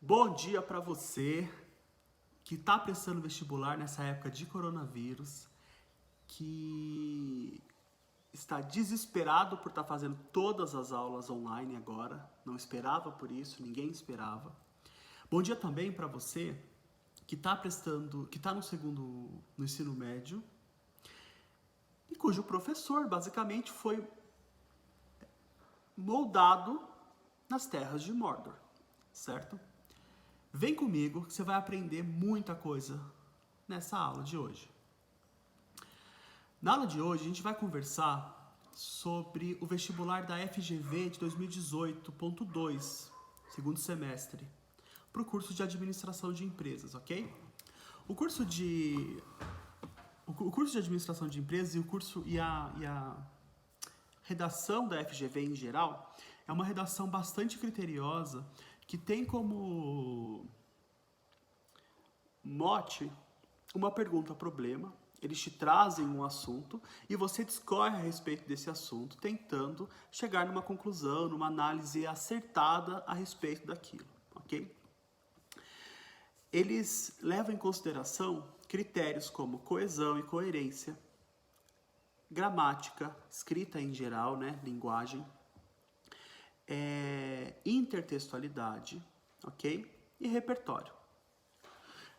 Bom dia para você que está prestando vestibular nessa época de coronavírus, que está desesperado por estar fazendo todas as aulas online agora, não esperava por isso, ninguém esperava. Bom dia também para você que está no ensino médio e cujo professor basicamente foi moldado nas terras de Mordor, certo? Vem comigo que você vai aprender muita coisa nessa aula de hoje. Na aula de hoje a gente vai conversar sobre o vestibular da FGV de 2018.2, segundo semestre, para o curso de Administração de Empresas, ok? O curso de Administração de Empresas e a redação da FGV em geral é uma redação bastante criteriosa que tem como mote uma pergunta-problema. Eles te trazem um assunto e você discorre a respeito desse assunto, tentando chegar numa conclusão, numa análise acertada a respeito daquilo, ok? Eles levam em consideração critérios como coesão e coerência, gramática, escrita em geral, né, linguagem, intertextualidade, ok? E repertório.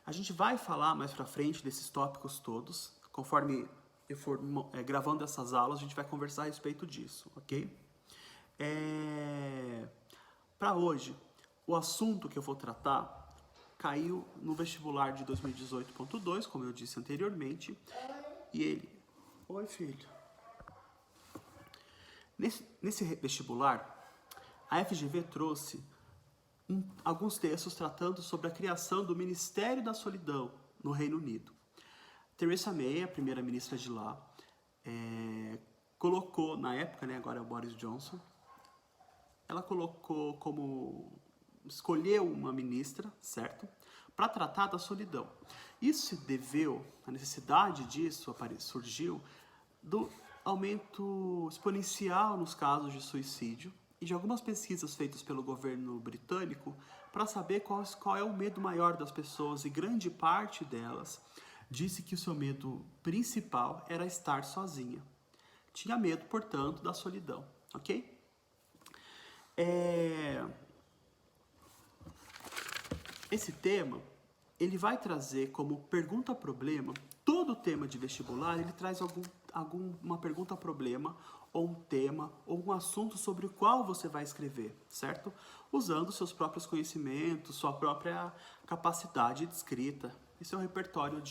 A gente vai falar mais pra frente desses tópicos todos, conforme eu for gravando essas aulas, a gente vai conversar a respeito disso, ok? Para hoje, o assunto que eu vou tratar caiu no vestibular de 2018.2, como eu disse anteriormente, e ele... Oi, filho. Nesse vestibular, a FGV trouxe alguns textos tratando sobre a criação do Ministério da Solidão no Reino Unido. Theresa May, a primeira-ministra de lá, colocou, na época, né, agora é o Boris Johnson, ela colocou escolheu uma ministra, certo? Para tratar da solidão. Isso se deveu, a necessidade disso surgiu do aumento exponencial nos casos de suicídio e de algumas pesquisas feitas pelo governo britânico para saber qual é o medo maior das pessoas, e grande parte delas disse que o seu medo principal era estar sozinha. Tinha medo, portanto, da solidão, ok? Esse tema, ele vai trazer como pergunta-problema, todo tema de vestibular, ele traz uma pergunta-problema, ou um tema, ou um assunto sobre o qual você vai escrever, certo? Usando seus próprios conhecimentos, sua própria capacidade de escrita. Esse é o repertório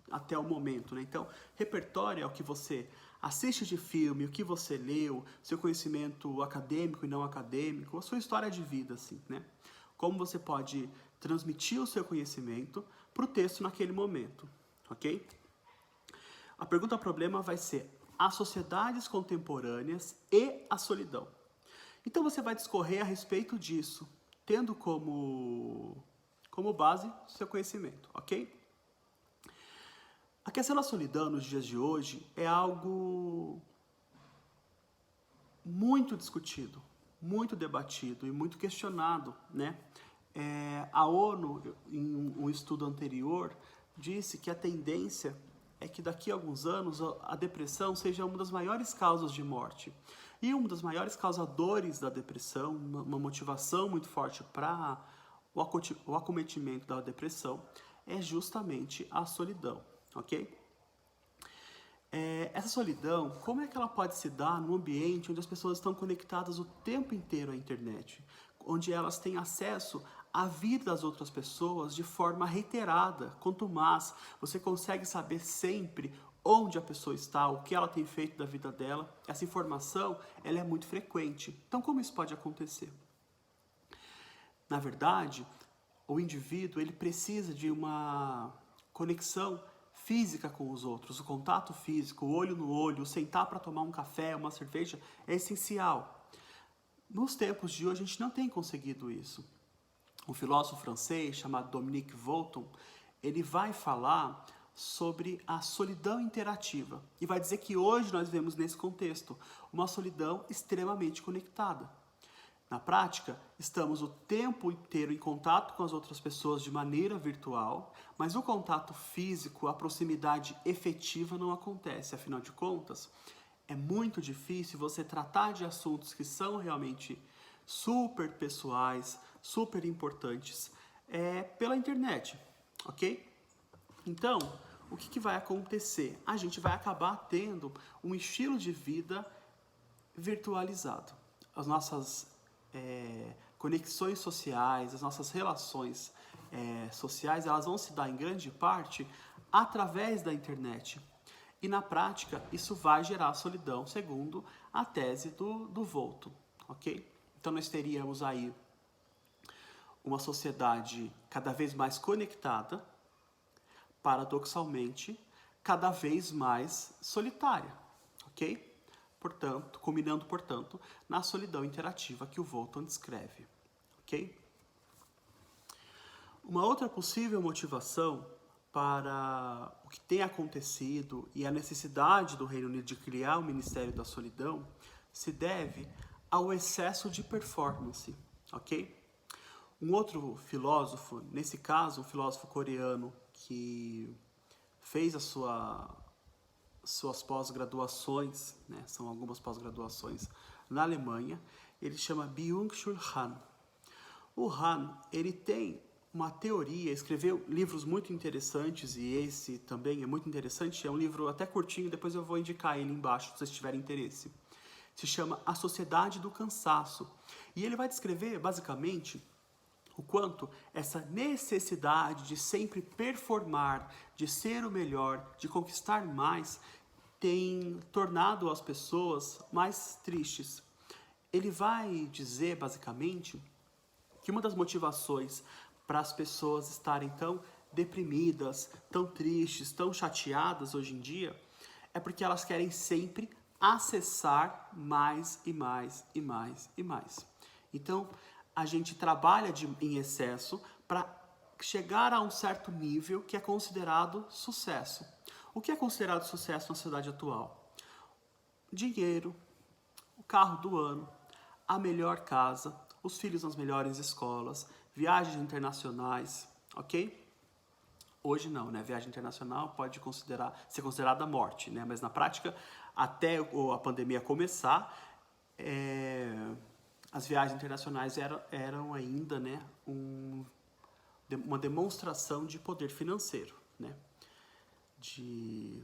até o momento, né? Então, repertório é o que você assiste de filme, o que você leu, seu conhecimento acadêmico e não acadêmico, a sua história de vida, assim, né? Como você pode transmitir o seu conhecimento para o texto naquele momento, ok? A pergunta-problema vai ser as sociedades contemporâneas e a solidão. Então você vai discorrer a respeito disso, tendo como base seu conhecimento, ok? A questão da solidão nos dias de hoje é algo muito discutido, muito debatido e muito questionado, né? A ONU, em um estudo anterior, disse que a tendência é que daqui a alguns anos a depressão seja uma das maiores causas de morte. E uma das maiores causadores da depressão, uma motivação muito forte para o acometimento da depressão, é justamente a solidão, ok? Essa solidão, como é que ela pode se dar num ambiente onde as pessoas estão conectadas o tempo inteiro à internet? Onde elas têm acesso à vida das outras pessoas de forma reiterada, contumaz. Você consegue saber sempre onde a pessoa está, o que ela tem feito da vida dela. Essa informação, ela é muito frequente. Então, como isso pode acontecer? Na verdade, o indivíduo, ele precisa de uma conexão física com os outros, o contato físico, o olho no olho, sentar para tomar um café, uma cerveja, é essencial. Nos tempos de hoje, a gente não tem conseguido isso. Um filósofo francês chamado Dominique Volton, ele vai falar sobre a solidão interativa e vai dizer que hoje nós vemos nesse contexto uma solidão extremamente conectada. Na prática, estamos o tempo inteiro em contato com as outras pessoas de maneira virtual, mas o contato físico, a proximidade efetiva não acontece. Afinal de contas, é muito difícil você tratar de assuntos que são realmente super pessoais, super importantes, pela internet, ok? Então, o que vai acontecer? A gente vai acabar tendo um estilo de vida virtualizado. As nossas conexões sociais, as nossas relações sociais, elas vão se dar em grande parte através da internet. E na prática, isso vai gerar solidão, segundo a tese do Volto, ok? Então nós teríamos aí uma sociedade cada vez mais conectada, paradoxalmente, cada vez mais solitária, ok? Portanto, culminando, portanto, na solidão interativa que o Volton descreve, ok? Uma outra possível motivação para o que tem acontecido e a necessidade do Reino Unido de criar o Ministério da Solidão se deve ao excesso de performance, ok? Um outro filósofo, nesse caso, um filósofo coreano que fez suas pós-graduações, né, são algumas pós-graduações na Alemanha, ele chama Byung-Chul Han. O Han, ele tem uma teoria, escreveu livros muito interessantes, e esse também é muito interessante, é um livro até curtinho, depois eu vou indicar ele embaixo, se vocês tiverem interesse. Se chama A Sociedade do Cansaço. E ele vai descrever, basicamente, o quanto essa necessidade de sempre performar, de ser o melhor, de conquistar mais, tem tornado as pessoas mais tristes. Ele vai dizer, basicamente, que uma das motivações para as pessoas estarem tão deprimidas, tão tristes, tão chateadas hoje em dia, é porque elas querem sempre acessar mais e mais e mais e mais. Então, a gente trabalha em excesso para chegar a um certo nível que é considerado sucesso. O que é considerado sucesso na sociedade atual? Dinheiro, o carro do ano, a melhor casa, os filhos nas melhores escolas, viagens internacionais, ok? Hoje não, né? Viagem internacional pode ser considerada morte, né? Mas na prática, até a pandemia começar, as viagens internacionais eram ainda, né, uma demonstração de poder financeiro, né? De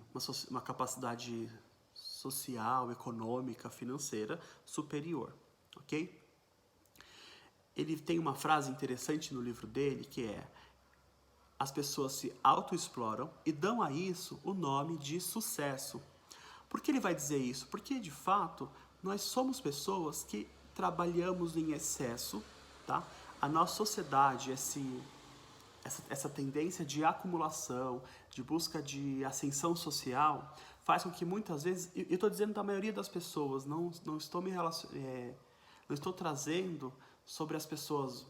uma capacidade social, econômica, financeira superior, ok? Ele tem uma frase interessante no livro dele que é: as pessoas se autoexploram e dão a isso o nome de sucesso. Por que ele vai dizer isso? Porque, de fato, nós somos pessoas que trabalhamos em excesso, tá? A nossa sociedade, essa tendência de acumulação, de busca de ascensão social, faz com que muitas vezes, eu estou dizendo da maioria das pessoas, não estou não estou trazendo sobre as pessoas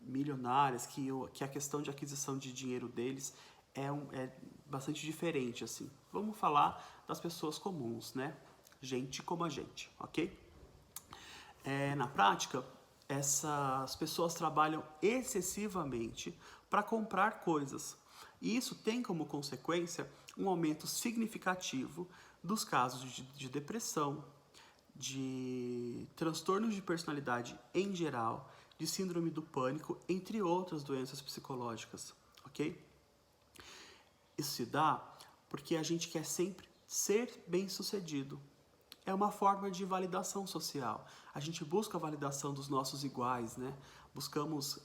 milionárias, que a questão de aquisição de dinheiro deles é bastante diferente, assim. Vamos falar das pessoas comuns, né? Gente como a gente, ok? Na prática, essas pessoas trabalham excessivamente para comprar coisas. E isso tem como consequência um aumento significativo dos casos de depressão, de transtornos de personalidade em geral, de síndrome do pânico, entre outras doenças psicológicas, ok? Isso se dá porque a gente quer sempre ser bem-sucedido. É uma forma de validação social. A gente busca a validação dos nossos iguais, né? Buscamos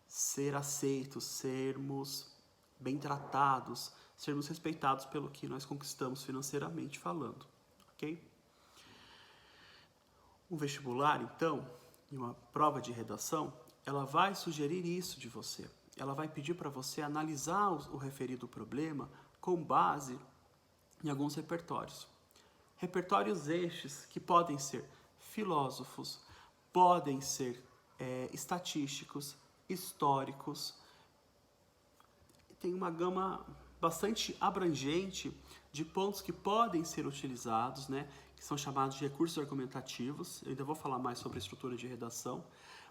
ser aceitos, sermos bem tratados, sermos respeitados pelo que nós conquistamos financeiramente falando, ok? O vestibular, então, em uma prova de redação, ela vai sugerir isso de você. Ela vai pedir para você analisar o referido problema com base em alguns repertórios. Repertórios estes que podem ser filósofos, podem ser estatísticos, históricos. Tem uma gama bastante abrangente de pontos que podem ser utilizados, né, que são chamados de recursos argumentativos. Eu ainda vou falar mais sobre a estrutura de redação,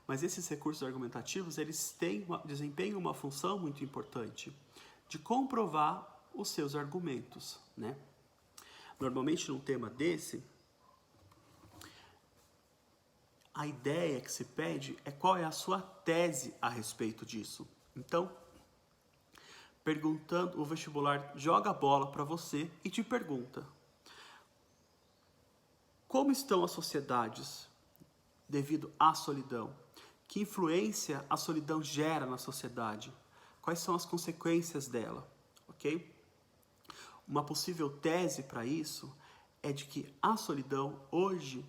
mas esses recursos argumentativos, eles desempenham uma função muito importante de comprovar os seus argumentos, né? Normalmente, num tema desse, a ideia que se pede é qual é a sua tese a respeito disso. Então, perguntando, o vestibular joga a bola para você e te pergunta: como estão as sociedades devido à solidão? Que influência a solidão gera na sociedade? Quais são as consequências dela? Ok? Uma possível tese para isso é de que a solidão hoje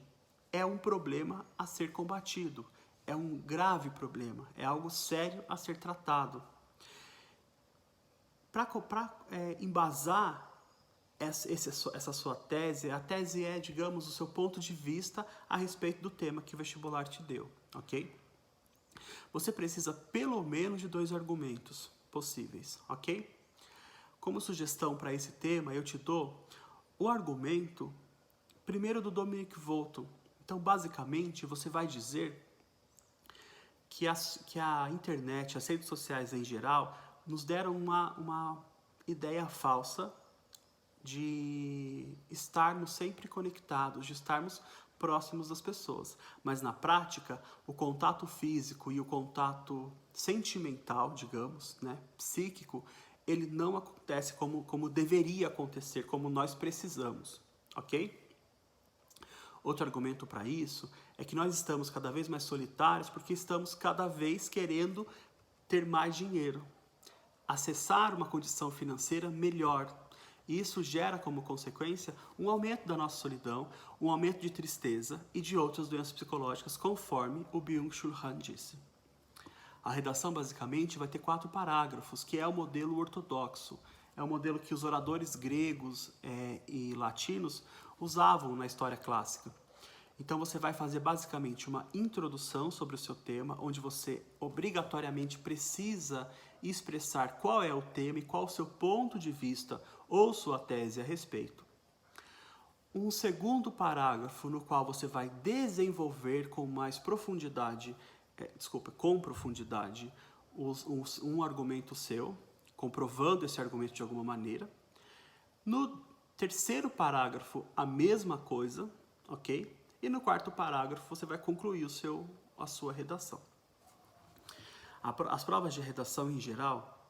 é um problema a ser combatido, é um grave problema, é algo sério a ser tratado. Para embasar essa sua tese, a tese é, digamos, o seu ponto de vista a respeito do tema que o vestibular te deu, ok? Você precisa pelo menos de 2 argumentos possíveis, ok? Como sugestão para esse tema, eu te dou o argumento primeiro do Dominic Walton. Então, basicamente, você vai dizer que a internet, as redes sociais em geral, nos deram uma ideia falsa de estarmos sempre conectados, de estarmos próximos das pessoas. Mas, na prática, o contato físico e o contato sentimental, digamos, né, psíquico, ele não acontece como deveria acontecer, como nós precisamos, ok? Outro argumento para isso é que nós estamos cada vez mais solitários porque estamos cada vez querendo ter mais dinheiro, acessar uma condição financeira melhor. E isso gera como consequência um aumento da nossa solidão, um aumento de tristeza e de outras doenças psicológicas, conforme o Byung-Chul Han disse. A redação basicamente vai ter 4 parágrafos, que é o modelo ortodoxo. É o modelo que os oradores gregos e latinos usavam na história clássica. Então você vai fazer basicamente uma introdução sobre o seu tema, onde você obrigatoriamente precisa expressar qual é o tema e qual o seu ponto de vista ou sua tese a respeito. Um segundo parágrafo no qual você vai desenvolver com mais profundidade, um argumento seu, comprovando esse argumento de alguma maneira. No terceiro parágrafo, a mesma coisa, ok? E no quarto parágrafo, você vai concluir a sua redação. As provas de redação, em geral,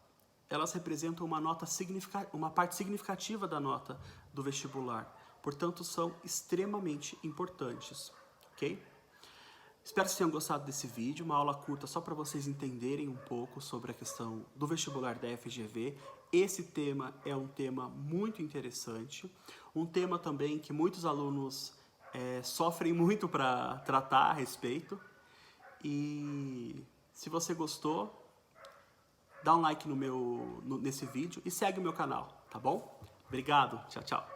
elas representam uma parte significativa da nota do vestibular. Portanto, são extremamente importantes, ok? Espero que vocês tenham gostado desse vídeo, uma aula curta só para vocês entenderem um pouco sobre a questão do vestibular da FGV. Esse tema é um tema muito interessante, um tema também que muitos alunos sofrem muito para tratar a respeito. E se você gostou, dá um like nesse vídeo e segue o meu canal, tá bom? Obrigado, tchau, tchau.